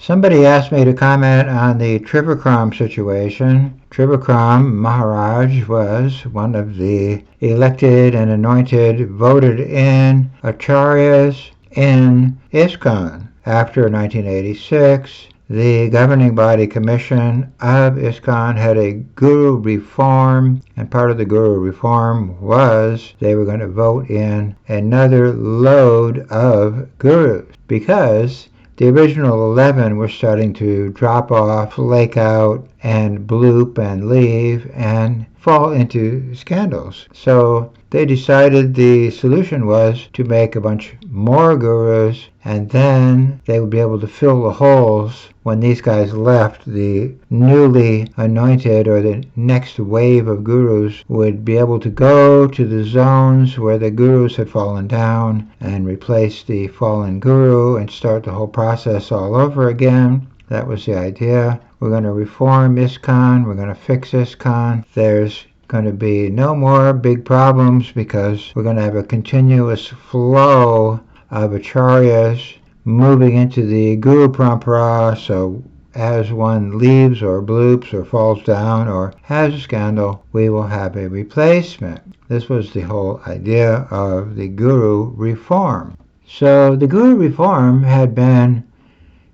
Somebody asked me to comment on the Trivrikrama situation. Trivrikrama Maharaj was one of the elected and anointed, voted in acharyas in ISKCON. After 1986, the governing body commission of ISKCON had a guru reform, and part of the guru reform was they were going to vote in another load of gurus because the original 11 were starting to drop off, flake out, and bloop and leave and fall into scandals. So they decided the solution was to make a bunch more gurus, and then they would be able to fill the holes when these guys left. The newly anointed or the next wave of gurus would be able to go to the zones where the gurus had fallen down and replace the fallen guru and start the whole process all over again. That was the idea. We're going to reform ISKCON. We're going to fix ISKCON. There's going to be no more big problems because we're going to have a continuous flow of acharyas moving into the Guru Parampara. So as one leaves or bloops or falls down or has a scandal, we will have a replacement. This was the whole idea of the Guru Reform. So the Guru Reform had been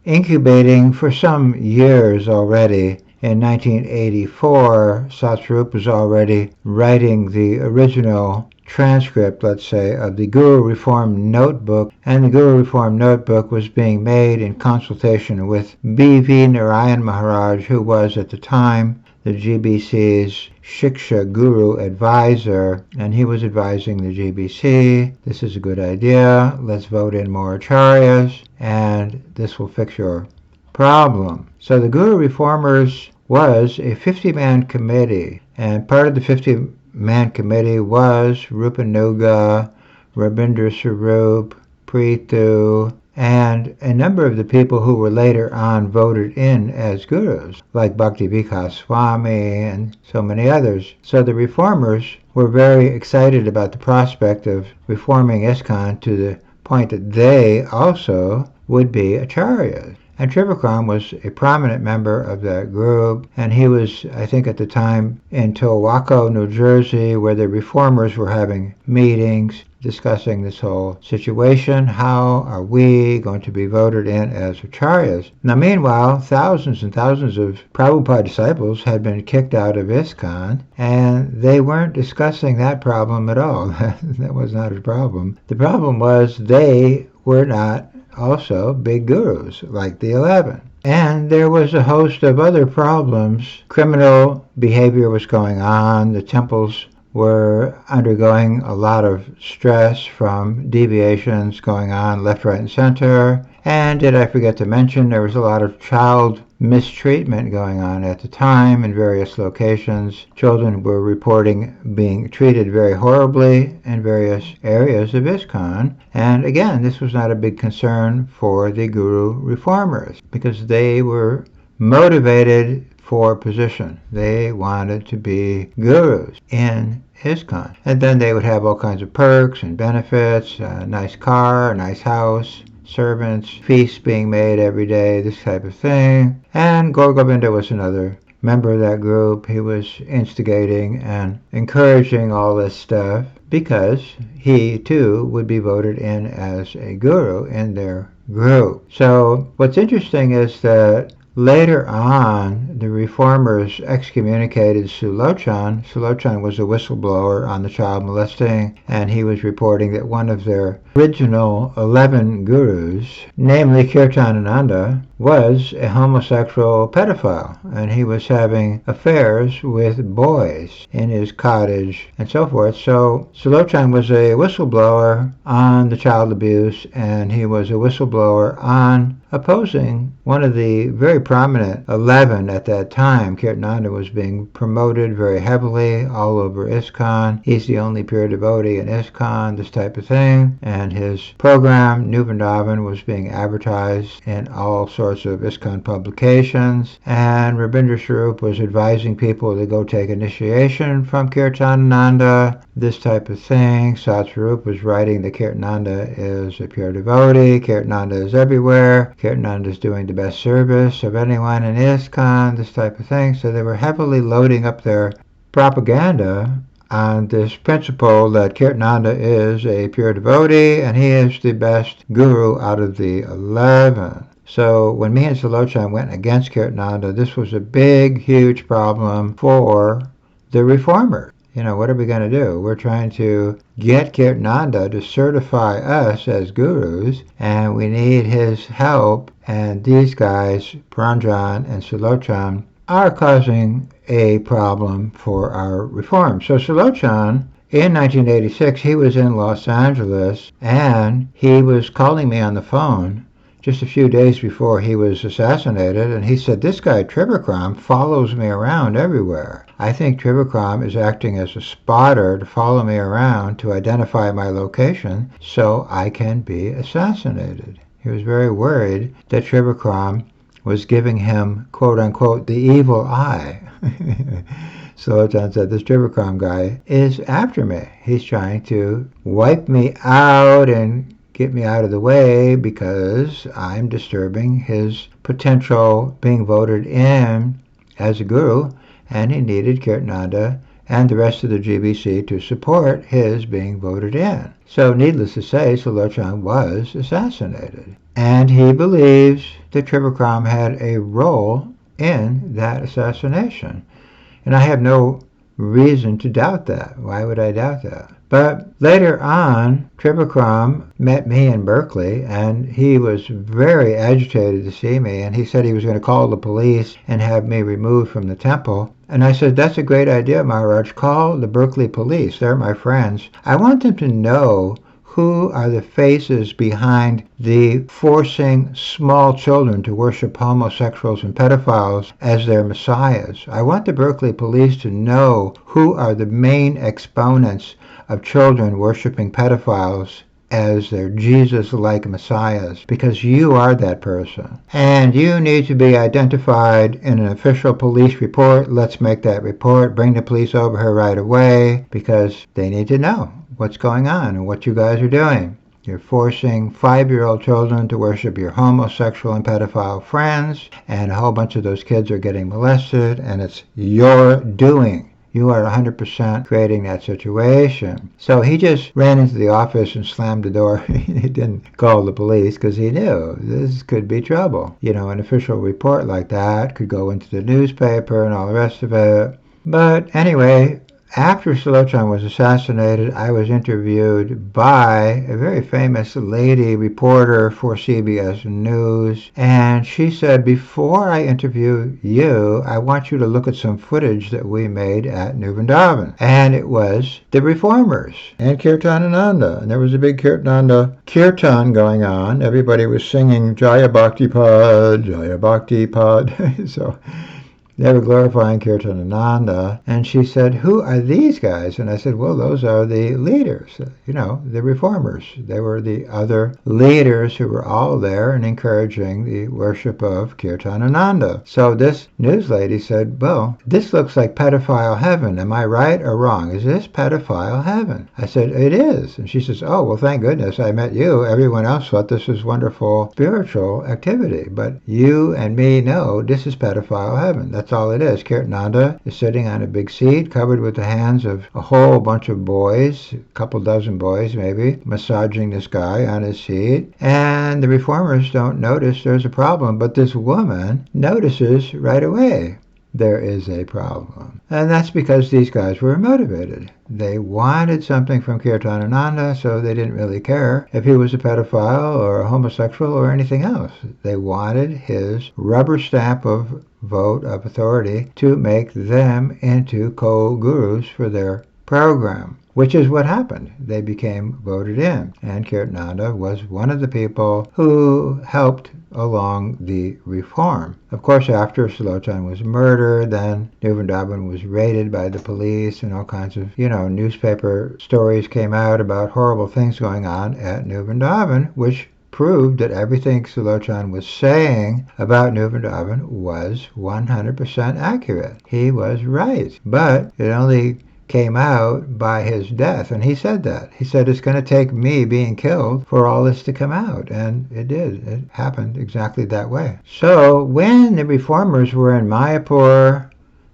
incubating for some years already. In 1984, Satsvarup was already writing the original transcript, let's say, of the Guru Reform Notebook, and the Guru Reform Notebook was being made in consultation with B.V. Narayan Maharaj, who was at the time the GBC's Shiksha Guru advisor, and he was advising the GBC, this is a good idea, let's vote in more acharyas, and this will fix your problem. So the Guru Reformers was a 50-man committee, and part of the 50-man committee was Rupanuga, Rabindra Swarup, Prithu, and a number of the people who were later on voted in as gurus, like Trivrikrama Swami and so many others. So the reformers were very excited about the prospect of reforming ISKCON to the point that they also would be acharyas. And Trivrikrama was a prominent member of that group, and he was, I think at the time, in Towacco, New Jersey, where the reformers were having meetings discussing this whole situation. How are we going to be voted in as acharyas? Now, meanwhile, thousands and thousands of Prabhupada disciples had been kicked out of ISKCON, and they weren't discussing that problem at all. That was not a problem. The problem was they were not also big gurus like the 11. And there was a host of other problems. Criminal behavior was going on. The temples were undergoing a lot of stress from deviations going on left, right, and center. And did I forget to mention, there was a lot of child mistreatment going on at the time in various locations. Children were reporting being treated very horribly in various areas of ISKCON. And again, this was not a big concern for the Guru Reformers because they were motivated for position. They wanted to be gurus in ISKCON. And then they would have all kinds of perks and benefits, a nice car, a nice house, servants, feasts being made every day, this type of thing. And Gaur Govinda was another member of that group. He was instigating and encouraging all this stuff because he too would be voted in as a guru in their group. So what's interesting is that later on, the reformers excommunicated Sulochan. Sulochan was a whistleblower on the child molesting, and he was reporting that one of their original 11 gurus, namely Kirtanananda, was a homosexual pedophile, and he was having affairs with boys in his cottage and so forth. So Sulochan was a whistleblower on the child abuse, and he was a whistleblower on opposing one of the very prominent 11 at that time. Kirtananda was being promoted very heavily all over ISKCON. He's the only pure devotee in ISKCON, this type of thing. And his program, New Vrindavan, was being advertised in all sorts sorts of ISKCON publications, and Rabindra Swarup was advising people to go take initiation from Kirtanananda, this type of thing. Sat Swarup was writing that Kirtananda is a pure devotee, Kirtananda is everywhere, Kirtananda is doing the best service of anyone in ISKCON, this type of thing. So they were heavily loading up their propaganda on this principle that Kirtananda is a pure devotee and he is the best guru out of the 11. So when me and Salochan went against Kirtananda, this was a big, huge problem for the reformers. What are we going to do? We're trying to get Kirtananda to certify us as gurus, and we need his help. And these guys, Pranjan and Salochan, are causing a problem for our reform. So Salochan, in 1986, he was in Los Angeles, and he was calling me on the phone just a few days before he was assassinated, and he said, this guy Trivrikrama follows me around everywhere. I think Trivrikrama is acting as a spotter to follow me around to identify my location so I can be assassinated. He was very worried that Trivrikrama was giving him, quote-unquote, the evil eye. So Salochan said, this Trivrikrama guy is after me. He's trying to wipe me out and get me out of the way because I'm disturbing his potential being voted in as a guru, and he needed Kirtananda and the rest of the GBC to support his being voted in. So needless to say, Salochan was assassinated. And he believes that Trivrikrama had a role in that assassination. And I have no reason to doubt that. Why would I doubt that? But later on, Trivrikrama met me in Berkeley, and he was very agitated to see me, and he said he was going to call the police and have me removed from the temple. And I said, that's a great idea, Maharaj. Call the Berkeley police. They're my friends. I want them to know who are the faces behind the forcing small children to worship homosexuals and pedophiles as their messiahs. I want the Berkeley police to know who are the main exponents of children worshiping pedophiles as their Jesus-like messiahs, because you are that person. And you need to be identified in an official police report. Let's make that report. Bring the police over here right away, because they need to know what's going on and what you guys are doing. You're forcing 5-year-old children to worship your homosexual and pedophile friends, and a whole bunch of those kids are getting molested, and it's your doing. You are 100% creating that situation. So he just ran into the office and slammed the door. He didn't call the police because he knew this could be trouble. An official report like that could go into the newspaper and all the rest of it. But anyway, after Salochan was assassinated, I was interviewed by a very famous lady reporter for CBS News, and she said, before I interview you, I want you to look at some footage that we made at New Vrindavan. And it was the reformers and Kirtanananda, and there was a big Kirtananda kirtan going on. Everybody was singing Jaya Bhakti Pad, Jaya Bhakti Pad. So they were glorifying Kirtanananda, and she said, who are these guys? And I said, well, those are the leaders, the reformers. They were the other leaders who were all there and encouraging the worship of Kirtanananda. So this news lady said, well, this looks like pedophile heaven. Am I right or wrong? Is this pedophile heaven? I said, it is. And she says, oh, well, thank goodness I met you. Everyone else thought this was wonderful spiritual activity, but you and me know this is pedophile heaven. That's all it is. Kirtananda is sitting on a big seat covered with the hands of a whole bunch of boys, a couple dozen boys maybe, massaging this guy on his seat. And the reformers don't notice there's a problem, but this woman notices right away there is a problem. And that's because these guys were motivated. They wanted something from Kirtanananda, so they didn't really care if he was a pedophile or a homosexual or anything else. They wanted his rubber stamp of vote of authority to make them into co-gurus for their program, which is what happened. They became voted in, and Kirtananda was one of the people who helped along the reform. Of course, after Salochan was murdered, then New Vrindavan was raided by the police, and all kinds of, newspaper stories came out about horrible things going on at New Vrindavan, which proved that everything Sulochana was saying about New Vrindavan was 100% accurate. He was right. But it only came out by his death, and he said that. He said, it's going to take me being killed for all this to come out, and it did. It happened exactly that way. So when the reformers were in Mayapur,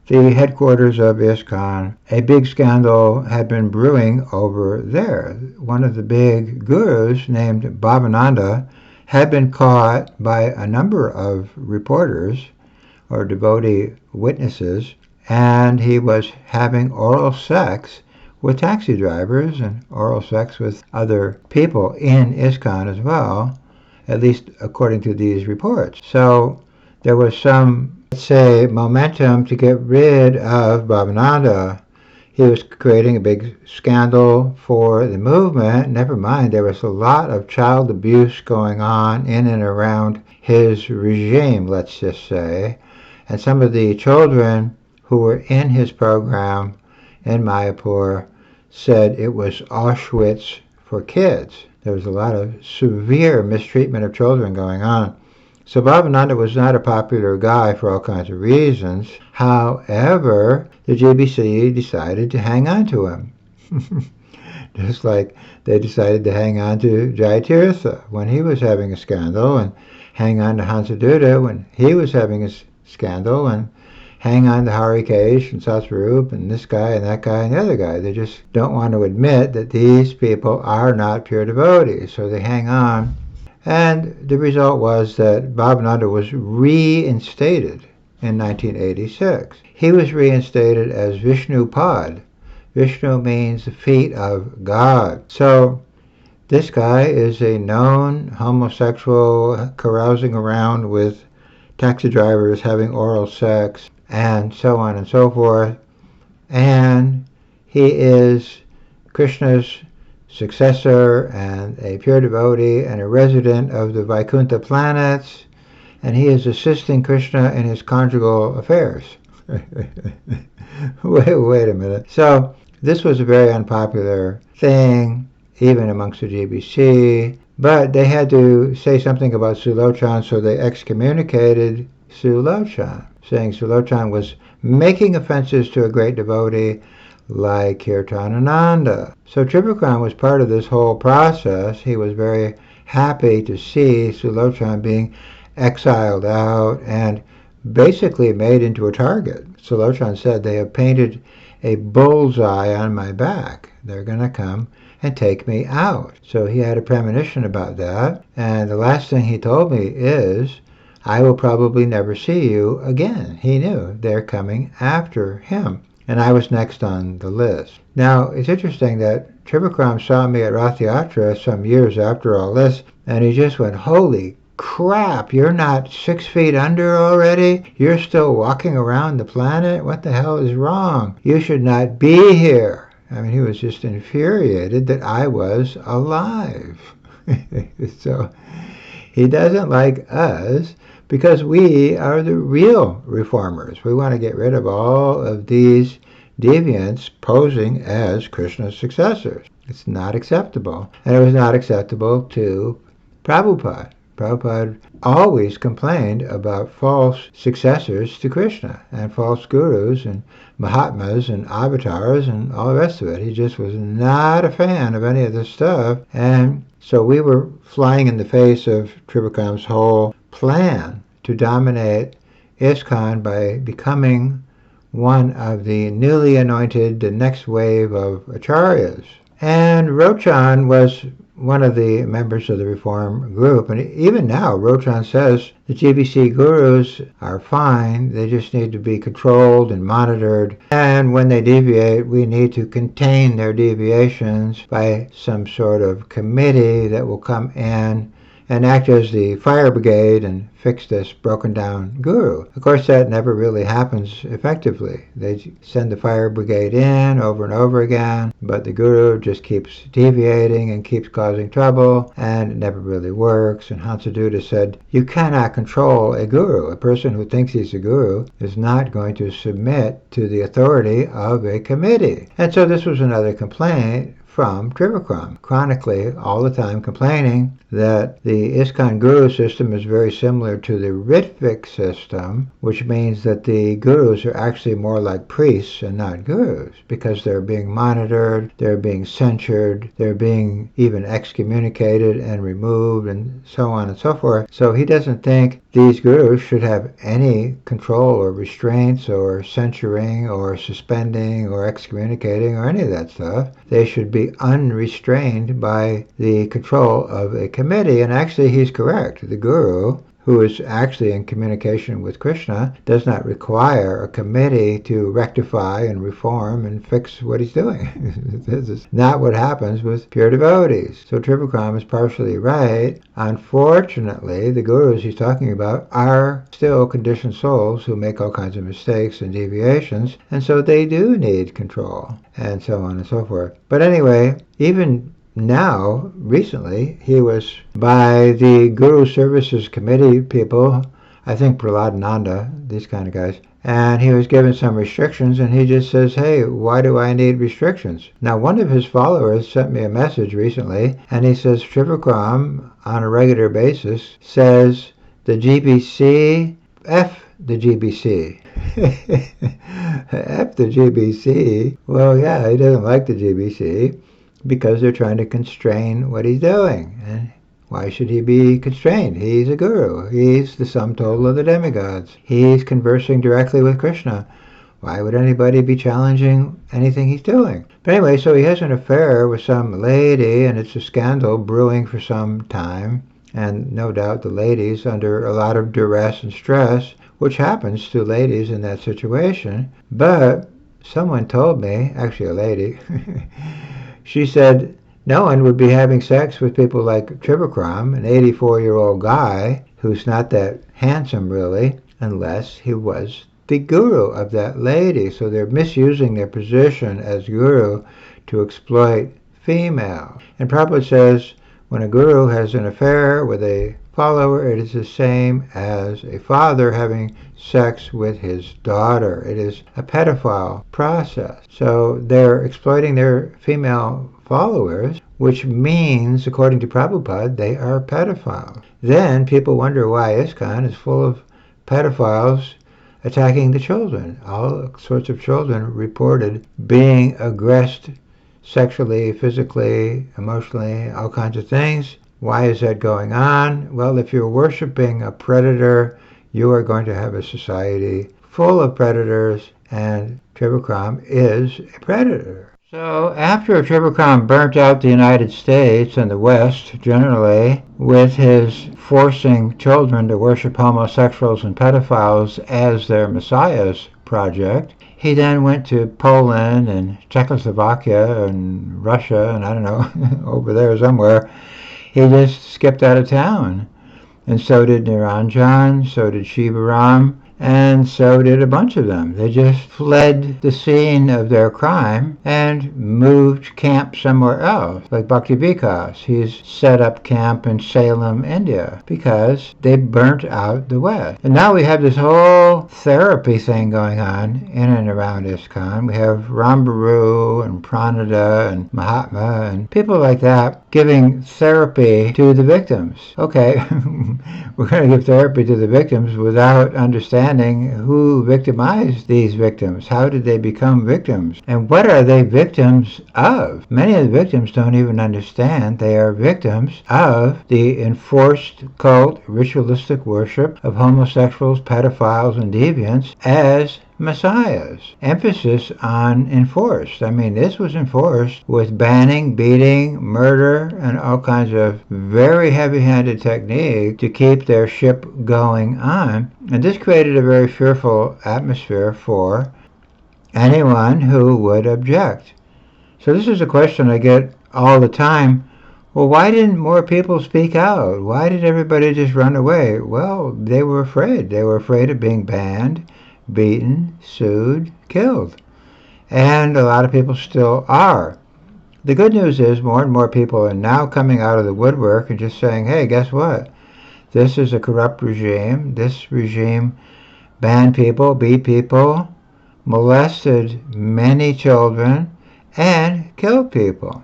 the headquarters of ISKCON, a big scandal had been brewing over there. One of the big gurus, named Bhavananda, had been caught by a number of reporters or devotee witnesses, and he was having oral sex with taxi drivers and oral sex with other people in ISKCON as well, at least according to these reports. So there was some, let's say, momentum to get rid of Bhavananda. He was creating a big scandal for the movement. Never mind, there was a lot of child abuse going on in and around his regime, let's just say. And some of the children who were in his program in Mayapur said it was Auschwitz for kids. There was a lot of severe mistreatment of children going on. So Bhavananda was not a popular guy for all kinds of reasons. However, the GBC decided to hang on to him. Just like they decided to hang on to Jayatirtha when he was having a scandal, and hang on to Hansaduta when he was having a scandal, and hang on to Harikesh and Satsvarup and this guy and that guy and the other guy. They just don't want to admit that these people are not pure devotees, so they hang on. And the result was that Bhavananda was reinstated in 1986. He was reinstated as Vishnu Pad. Vishnu means the feet of God. So this guy is a known homosexual, carousing around with taxi drivers, having oral sex, and so on and so forth. And he is Krishna's successor and a pure devotee and a resident of the Vaikuntha planets, and he is assisting Krishna in his conjugal affairs. Wait a minute. So this was a very unpopular thing, even amongst the GBC, but they had to say something about Sulochana, so they excommunicated Sulochana, saying Sulochana was making offenses to a great devotee like Kirtanananda. So Trivrikrama was part of this whole process. He was very happy to see Sulochana being exiled out and basically made into a target. Sulochana said, they have painted a bullseye on my back. They're going to come and take me out. So he had a premonition about that. And the last thing he told me is, I will probably never see you again. He knew they're coming after him. And I was next on the list. Now, it's interesting that Trivrikrama saw me at Rath Yatra some years after all this, and he just went, holy crap, you're not 6 feet under already? You're still walking around the planet? What the hell is wrong? You should not be here. I mean, he was just infuriated that I was alive. So he doesn't like us because we are the real reformers. We want to get rid of all of these deviants posing as Krishna's successors. It's not acceptable. And it was not acceptable to Prabhupada. Prabhupada always complained about false successors to Krishna and false gurus and Mahatmas and avatars and all the rest of it. He just was not a fan of any of this stuff. And so we were flying in the face of Trivikrama's whole plan to dominate ISKCON by becoming one of the newly anointed, the next wave of acharyas. And Rochan was one of the members of the reform group, and even now Rochan says the GBC gurus are fine, they just need to be controlled and monitored, and when they deviate we need to contain their deviations by some sort of committee that will come in and act as the fire brigade and fix this broken down guru. Of course, that never really happens effectively. They send the fire brigade in over and over again, but the guru just keeps deviating and keeps causing trouble, and it never really works. And Hansaduta said, you cannot control a guru. A person who thinks he's a guru is not going to submit to the authority of a committee. And so this was another complaint from Trivrikrama, chronically all the time complaining that the ISKCON guru system is very similar to the Ritvik system, which means that the gurus are actually more like priests and not gurus, because they're being monitored, they're being censured, they're being even excommunicated and removed, and so on and so forth. So he doesn't think these gurus should have any control or restraints or censuring or suspending or excommunicating or any of that stuff. They should be unrestrained by the control of a committee. And actually he's correct. The guru, who is actually in communication with Krishna, does not require a committee to rectify and reform and fix what he's doing. This is not what happens with pure devotees. So Trivrikrama is partially right. Unfortunately, the gurus he's talking about are still conditioned souls who make all kinds of mistakes and deviations, and so they do need control, and so on and so forth. But anyway, even now, recently, he was by the Guru Services Committee people, I think Prahladananda, these kind of guys, and he was given some restrictions, and he just says, hey, why do I need restrictions? Now, one of his followers sent me a message recently, and he says Trivrikrama, on a regular basis, says the GBC, F the GBC. F the GBC? Well, yeah, he doesn't like the GBC, because they're trying to constrain what he's doing. And why should he be constrained? He's a guru. He's the sum total of the demigods. He's conversing directly with Krishna. Why would anybody be challenging anything he's doing? But anyway, so he has an affair with some lady, and it's a scandal brewing for some time. And no doubt the lady's under a lot of duress and stress, which happens to ladies in that situation. But someone told me, actually a lady, she said no one would be having sex with people like Trivrikrama, an 84-year-old guy who's not that handsome really, unless he was the guru of that lady. So they're misusing their position as guru to exploit females. And Prabhupada says when a guru has an affair with a follower, it is the same as a father having sex with his daughter. It is a pedophile process. So they're exploiting their female followers, which means, according to Prabhupada, they are pedophiles. Then people wonder why ISKCON is full of pedophiles attacking the children. All sorts of children reported being aggressed sexually, physically, emotionally, all kinds of things. Why is that going on? Well, if you're worshiping a predator, you are going to have a society full of predators, and Trivrikrama is a predator. So after Trivrikrama burnt out the United States and the West generally with his forcing children to worship homosexuals and pedophiles as their messiahs project, he then went to Poland and Czechoslovakia and Russia and I don't know, over there somewhere. He just skipped out of town. And so did Niranjan, so did Shivaram, and so did a bunch of them. They just fled the scene of their crime and moved camp somewhere else, like Bhakti Vikas. He's set up camp in Salem, India, because they burnt out the West. And now we have this whole therapy thing going on in and around ISKCON. We have Rambaru and Pranada and Mahatma and people like that giving therapy to the victims. Okay, we're going to give therapy to the victims without understanding who victimized these victims. How did they become victims? And what are they victims of? Many of the victims don't even understand they are victims of the enforced cult, ritualistic worship of homosexuals, pedophiles, and deviants as messiahs. Emphasis on enforced. I mean, this was enforced with banning, beating, murder, and all kinds of very heavy-handed technique to keep their ship going on. And this created a very fearful atmosphere for anyone who would object. So this is a question I get all the time. Well, why didn't more people speak out? Why did everybody just run away? Well, they were afraid. They were afraid of being banned, beaten, sued, killed. And a lot of people still are. The good news is more and more people are now coming out of the woodwork and just saying, hey, guess what? This is a corrupt regime. This regime banned people, beat people, molested many children, and killed people.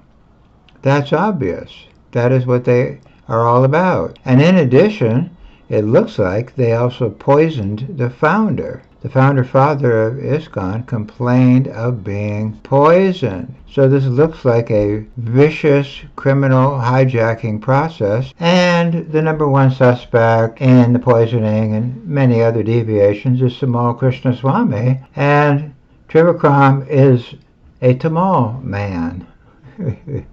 That's obvious. That is what they are all about. And in addition, it looks like they also poisoned the founder. The founder father of ISKCON complained of being poisoned. So this looks like a vicious criminal hijacking process. And the number one suspect in the poisoning and many other deviations is Tamal Krishna Swami. And Trivrikrama is a Tamal man.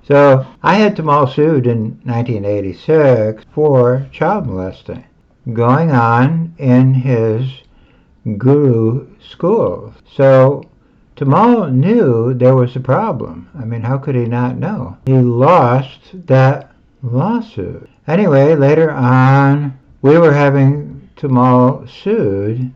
So I had Tamal sued in 1986 for child molesting going on in his guru schools. So Tamal knew there was a problem. I mean, how could he not know? He lost that lawsuit. Anyway, later on, we were having Tamal sued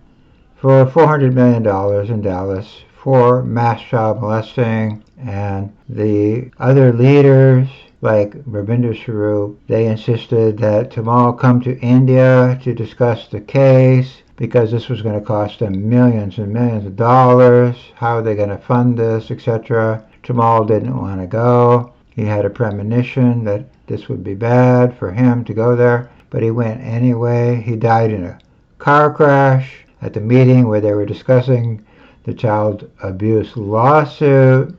for $400 million in Dallas for mass child molesting, and the other leaders like Ravinder Swarup, they insisted that Tamal come to India to discuss the case because this was going to cost them millions and millions of dollars. How are they going to fund this, etc. Tamal didn't want to go. He had a premonition that this would be bad for him to go there, but he went anyway. He died in a car crash at the meeting where they were discussing the child abuse lawsuit.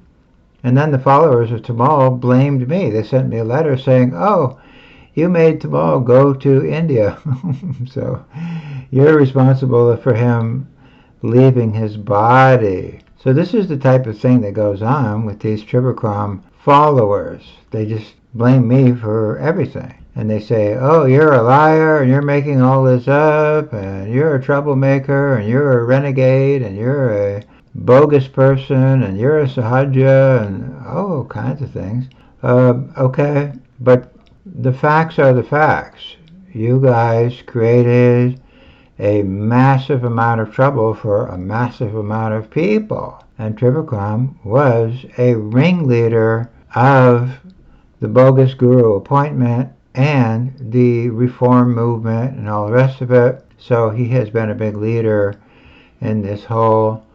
And then the followers of Tamal blamed me. They sent me a letter saying, oh, you made Tamal go to India. So you're responsible for him leaving his body. So this is the type of thing that goes on with these Trivrikrama followers. They just blame me for everything. And they say, oh, you're a liar, and you're making all this up, and you're a troublemaker, and you're a renegade, and you're a bogus person, and you're a sahaja, and all kinds of things. Okay, but the facts are the facts. You guys created a massive amount of trouble for a massive amount of people. And Trivrikrama was a ringleader of the bogus guru appointment and the reform movement and all the rest of it. So he has been a big leader in this whole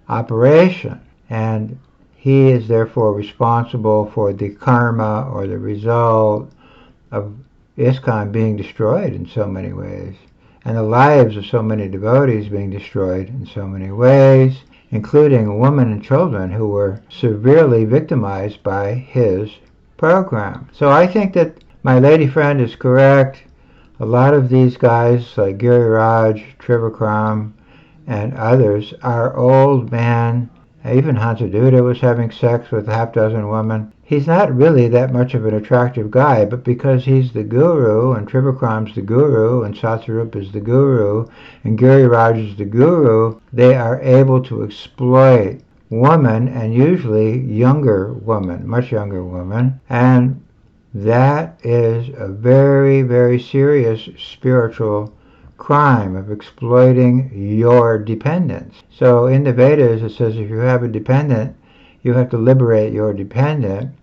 operation, and he is therefore responsible for the karma or the result of ISKCON being destroyed in so many ways, and the lives of so many devotees being destroyed in so many ways, including women and children who were severely victimized by his program. So I think that my lady friend is correct. A lot of these guys like Giriraj, Trivrikrama, and others are old men. Even Hansaduta was having sex with a half dozen women. He's not really that much of an attractive guy, but because he's the guru, and Trivrikrama's the guru, and Satsarup is the guru, and Giriraj is the guru, they are able to exploit women, and usually younger women, much younger women, and that is a very, very serious spiritual crime of exploiting your dependents. So in the Vedas it says if you have a dependent, you have to liberate your dependent,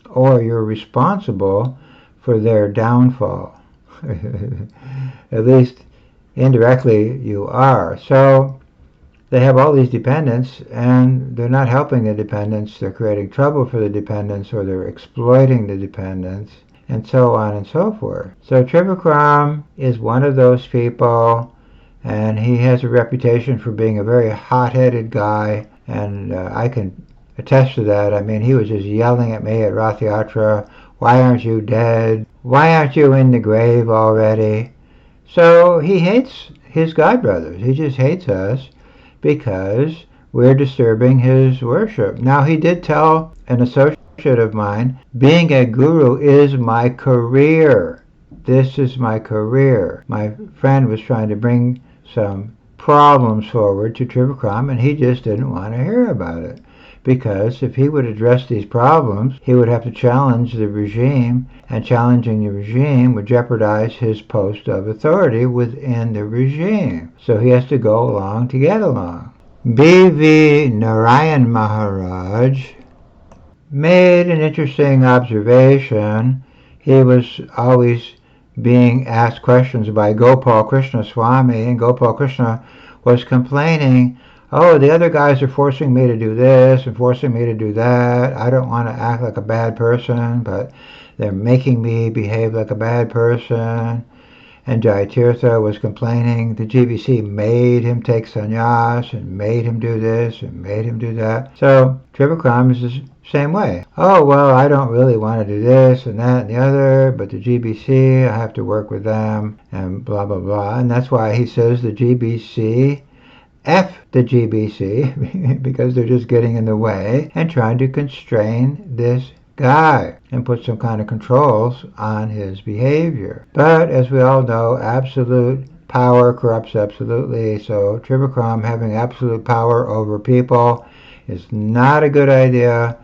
or you're responsible for their downfall. At least indirectly you are. So they have all these dependents, and they're not helping the dependents. They're creating trouble for the dependents, or they're exploiting the dependents, and so on and so forth. So Trivrikrama is one of those people, and he has a reputation for being a very hot-headed guy, and I can attest to that. I mean, he was just yelling at me at Rath Yatra, why aren't you dead? Why aren't you in the grave already? So he hates his God brothers. He just hates us because we're disturbing his worship. Now, he did tell an associate of mine, being a guru is my career. This is my career. My friend was trying to bring some problems forward to Trivrikrama, and he just didn't want to hear about it. Because if he would address these problems, he would have to challenge the regime, and challenging the regime would jeopardize his post of authority within the regime. So he has to go along to get along. B.V. Narayan Maharaj made an interesting observation. He was always being asked questions by Gopal Krishna Swami, and Gopal Krishna was complaining oh, the other guys are forcing me to do this and forcing me to do that. I don't want to act like a bad person, but they're making me behave like a bad person. And Jayatirtha was complaining the GBC made him take sannyas and made him do this and made him do that. So Trivrikrama is the same way. Oh, well, I don't really want to do this and that and the other, but the GBC, I have to work with them and blah, blah, blah. And that's why he says the GBC F the GBC because they're just getting in the way and trying to constrain this guy and put some kind of controls on his behavior. But as we all know, absolute power corrupts absolutely. So Trivrikrama having absolute power over people is not a good idea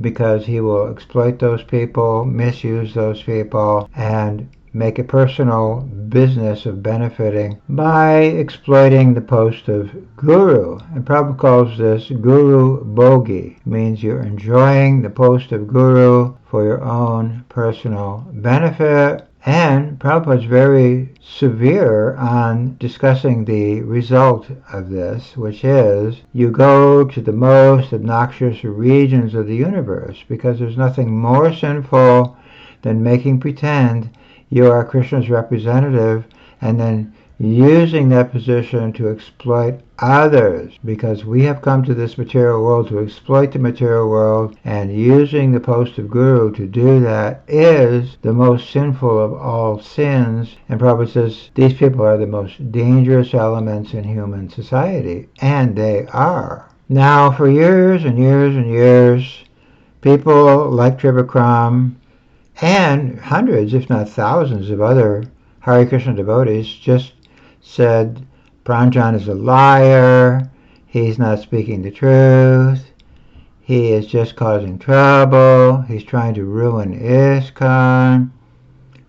because he will exploit those people, misuse those people, and make a personal business of benefiting by exploiting the post of guru. And Prabhupada calls this guru bhogi. It means you're enjoying the post of guru for your own personal benefit. And Prabhupada is very severe on discussing the result of this, which is you go to the most obnoxious regions of the universe because there's nothing more sinful than making pretend you are Krishna's representative and then using that position to exploit others, because we have come to this material world to exploit the material world, and using the post of guru to do that is the most sinful of all sins. And Prabhupada says these people are the most dangerous elements in human society, and they are. Now, for years and years and years, people like Trivrikrama and hundreds, if not thousands, of other Hare Krishna devotees just said Pranjan is a liar, he's not speaking the truth, he is just causing trouble, he's trying to ruin ISKCON.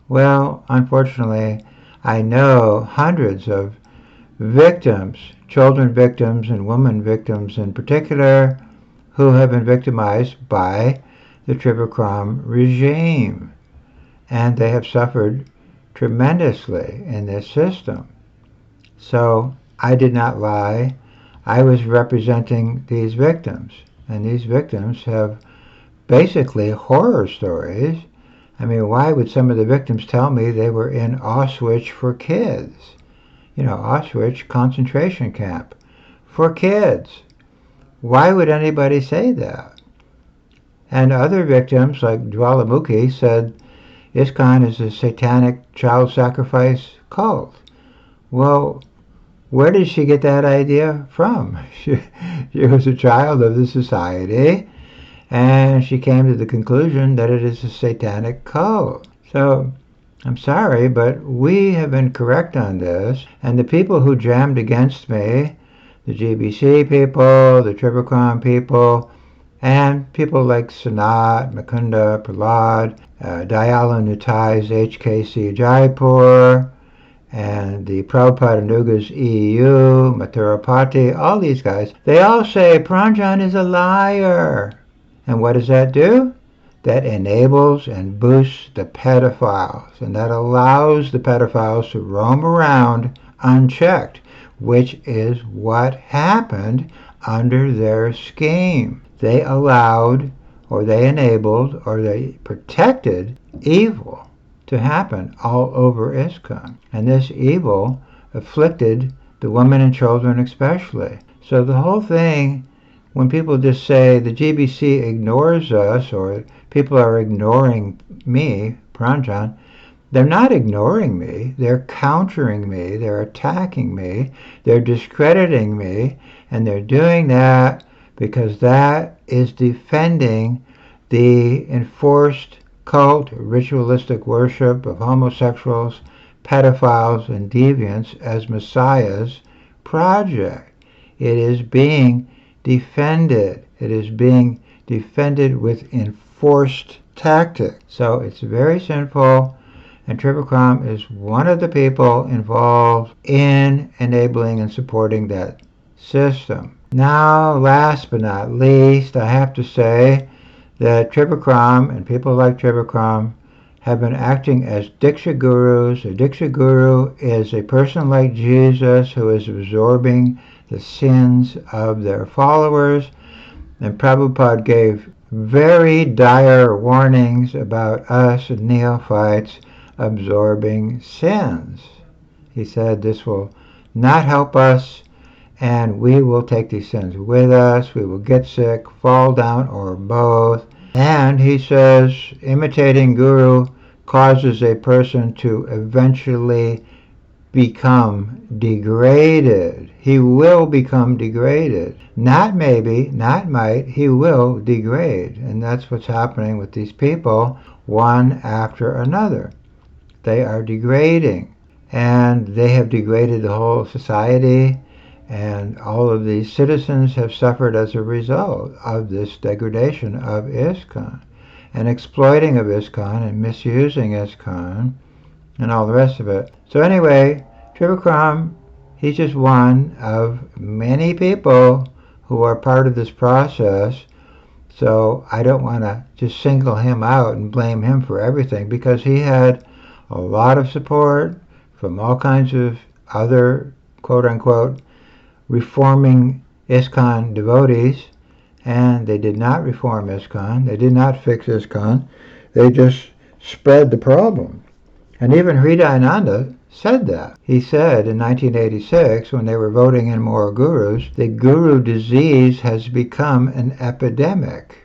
Well, unfortunately, I know hundreds of victims, children victims and women victims in particular, who have been victimized by the Trivrikrama regime. And they have suffered tremendously in this system. So I did not lie. I was representing these victims. And these victims have basically horror stories. I mean, why would some of the victims tell me they were in Auschwitz for kids? You know, Auschwitz concentration camp for kids. Why would anybody say that? And other victims, like Jwalamukhi, said ISKCON is a satanic child sacrifice cult. Well, where did she get that idea from? She was a child of the society, and she came to the conclusion that it is a satanic cult. So, I'm sorry, but we have been correct on this, and the people who jammed against me, the GBC people, the Trivrikrama people, and people like Sanat, Mukunda, Prahlad, Dayalan Nitai's HKC Jaipur, and the Prabhupada Nuga's EU, Mathurapati, all these guys, they all say Pranjan is a liar. And what does that do? That enables and boosts the pedophiles, and that allows the pedophiles to roam around unchecked, which is what happened under their scheme. They allowed, or they enabled, or they protected evil to happen all over ISKCON. And this evil afflicted the women and children especially. So the whole thing, when people just say the GBC ignores us, or people are ignoring me, Pranjan, they're not ignoring me, they're countering me, they're attacking me, they're discrediting me, and they're doing that because that is defending the enforced cult, ritualistic worship of homosexuals, pedophiles, and deviants as Messiah's project. It is being defended. It is being defended with enforced tactics. So it's very sinful, and Trivrikrama is one of the people involved in enabling and supporting that system. Now, last but not least, I have to say that Trivrikrama and people like Trivrikrama have been acting as Diksha Gurus. A Diksha Guru is a person like Jesus who is absorbing the sins of their followers. And Prabhupada gave very dire warnings about us neophytes absorbing sins. He said this will not help us, and we will take these sins with us. We will get sick, fall down, or both. And he says imitating Guru causes a person to eventually become degraded. He will become degraded. Not maybe, not might, he will degrade. And that's what's happening with these people, one after another. They are degrading. And they have degraded the whole society, and all of these citizens have suffered as a result of this degradation of ISKCON, and exploiting of ISKCON, and misusing ISKCON, and all the rest of it. So anyway, Trivrikrama, he's just one of many people who are part of this process. So I don't want to just single him out and blame him for everything, because he had a lot of support from all kinds of other quote-unquote reforming ISKCON devotees, and they did not reform ISKCON. They did not fix ISKCON. They just spread the problem. And even Hridayananda said that. He said in 1986, when they were voting in more gurus, the guru disease has become an epidemic.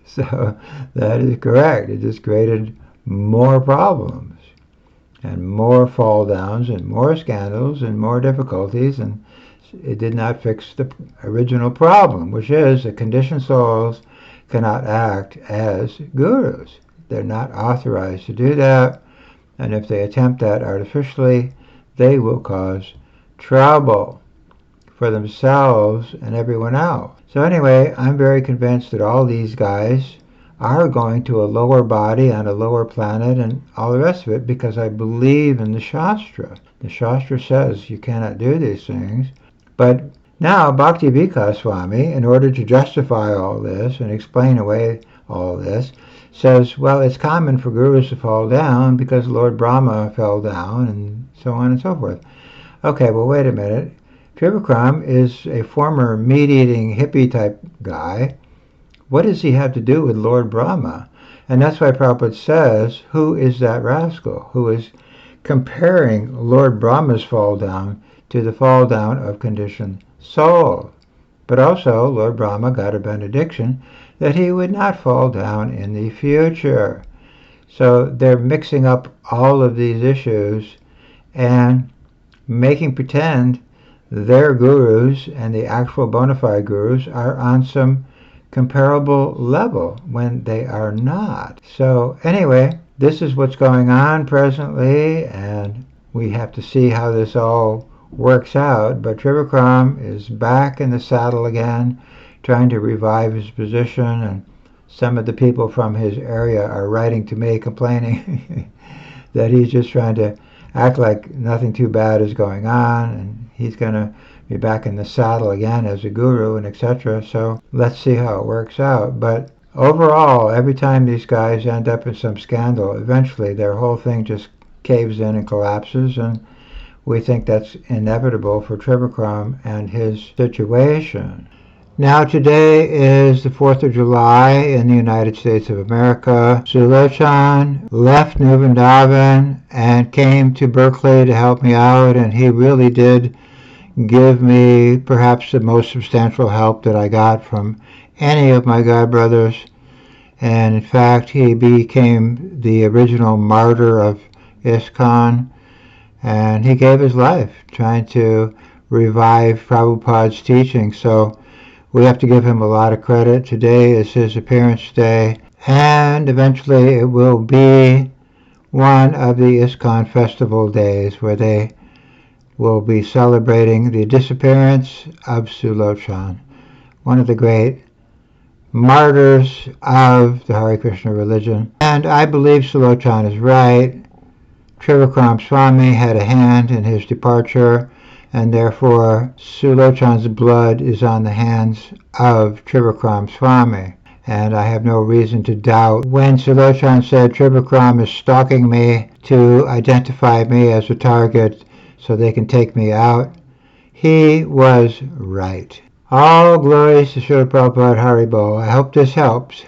So that is correct. It just created more problems, and more fall downs, and more scandals, and more difficulties, and it did not fix the original problem, which is that conditioned souls cannot act as gurus. They're not authorized to do that, and if they attempt that artificially, they will cause trouble for themselves and everyone else. So anyway, I'm very convinced that all these guys are going to a lower body on a lower planet and all the rest of it, because I believe in the Shastra. The Shastra says you cannot do these things. But now Bhakti-Vikas Swami, in order to justify all this and explain away all this, says, well, it's common for gurus to fall down because Lord Brahma fell down, and so on and so forth. Okay, well, wait a minute. Trivrikrama is a former meat-eating hippie-type guy. What does he have to do with Lord Brahma? And that's why Prabhupada says, who is that rascal who is comparing Lord Brahma's fall down to the fall down of conditioned soul? But also, Lord Brahma got a benediction that he would not fall down in the future. So they're mixing up all of these issues and making pretend their gurus and the actual bona fide gurus are on some comparable level when they are not. So anyway, this is what's going on presently, and we have to see how this all works out. But Trivrikrama is back in the saddle again, trying to revive his position, and some of the people from his area are writing to me complaining that he's just trying to act like nothing too bad is going on, and he's going to be back in the saddle again as a guru, and etc. So let's see how it works out. But overall, every time these guys end up in some scandal, eventually their whole thing just caves in and collapses, and we think that's inevitable for Trivrikrama and his situation. Now today is the 4th of July in the United States of America. Sulochan left New Vrindavan and came to Berkeley to help me out, and he really did give me perhaps the most substantial help that I got from any of my godbrothers. And in fact, he became the original martyr of ISKCON, and he gave his life trying to revive Prabhupada's teaching. So we have to give him a lot of credit. Today is his appearance day, and eventually it will be one of the ISKCON festival days where they will be celebrating the disappearance of Sulochan, one of the great martyrs of the Hare Krishna religion. And I believe Sulochan is right. Trivrikrama Swami had a hand in his departure, and therefore Sulochan's blood is on the hands of Trivrikrama Swami. and I have no reason to doubt. When Silochan said Trivrikrama is stalking me to identify me as a target so they can take me out, he was right. All glories to Srila Prabhupada Haribo. I hope this helps.